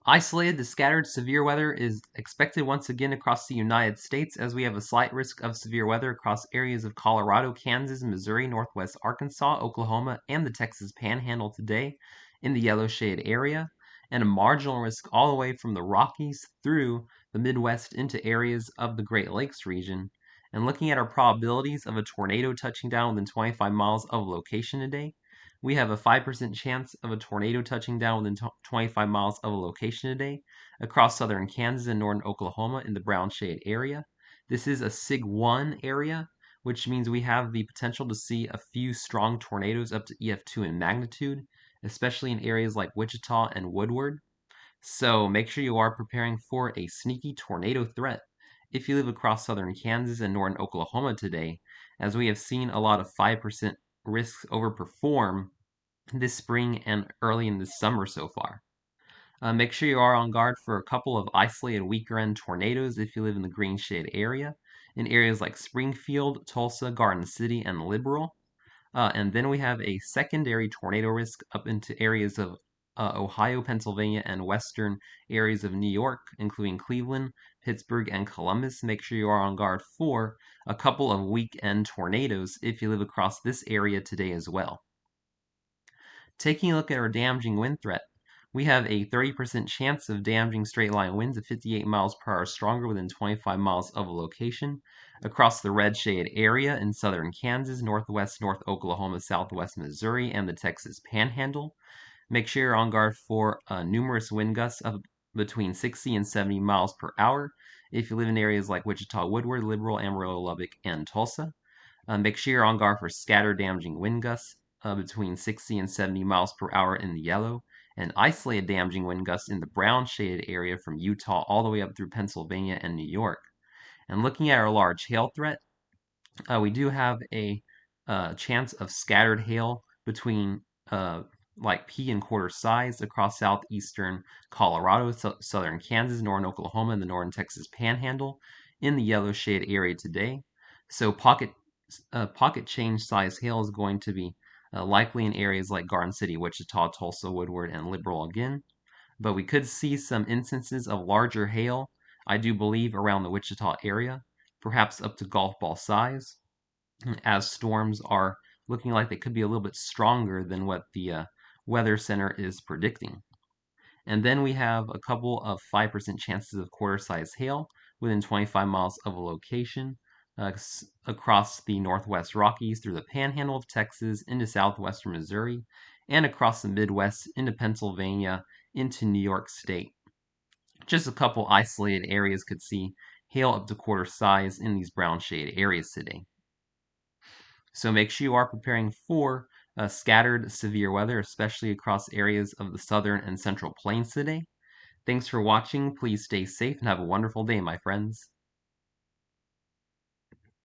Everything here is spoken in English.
Isolated to scattered severe weather is expected once again across the United States, as we have a slight risk of severe weather across areas of Colorado, Kansas, Missouri, Northwest Arkansas, Oklahoma, and the Texas Panhandle today in the yellow shade area, and a marginal risk all the way from the Rockies through the Midwest into areas of the Great Lakes region. And looking at our probabilities of a tornado touching down within 25 miles of location today, we have a 5% chance of a tornado touching down within 25 miles of a location today across southern Kansas and northern Oklahoma in the brown shade area. This is a SIG 1 area, which means we have the potential to see a few strong tornadoes up to EF2 in magnitude, especially in areas like Wichita and Woodward. So make sure you are preparing for a sneaky tornado threat if you live across southern Kansas and northern Oklahoma today, as we have seen a lot of 5% risks overperform this spring and early in the summer so far. Make sure you are on guard for a couple of isolated weaker end tornadoes if you live in the green shade area, in areas like Springfield, Tulsa, Garden City, and Liberal. And then we have a secondary tornado risk up into areas of Ohio, Pennsylvania, and western areas of New York, including Cleveland, Pittsburgh, and Columbus. Make sure you are on guard for a couple of weekend tornadoes if you live across this area today as well. Taking a look at our damaging wind threat, we have a 30% chance of damaging straight line winds of 58 miles per hour stronger within 25 miles of a location across the red shade area in southern Kansas, northwest North Oklahoma, southwest Missouri, and the Texas Panhandle. Make sure you're on guard for numerous wind gusts of between 60 and 70 miles per hour if you live in areas like Wichita, Woodward, Liberal, Amarillo, Lubbock, and Tulsa. Make sure you're on guard for scattered damaging wind gusts between 60 and 70 miles per hour in the yellow, and isolated damaging wind gusts in the brown shaded area from Utah all the way up through Pennsylvania and New York. And looking at our large hail threat, we do have a chance of scattered hail between like pea and quarter size across southeastern Colorado, southern Kansas, northern Oklahoma, and the northern Texas Panhandle in the yellow shade area today. So pocket change size hail is going to be likely in areas like Garden City, Wichita, Tulsa, Woodward, and Liberal again. But we could see some instances of larger hail, I do believe, around the Wichita area, perhaps up to golf ball size, as storms are looking like they could be a little bit stronger than what the Weather Center is predicting. And then we have a couple of 5% chances of quarter-size hail within 25 miles of a location across the northwest Rockies through the Panhandle of Texas into southwestern Missouri and across the Midwest into Pennsylvania into New York State. Just a couple isolated areas could see hail up to quarter size in these brown shade areas today. So make sure you are preparing for scattered severe weather, especially across areas of the southern and central plains today. Thanks for watching. Please stay safe and have a wonderful day, my friends.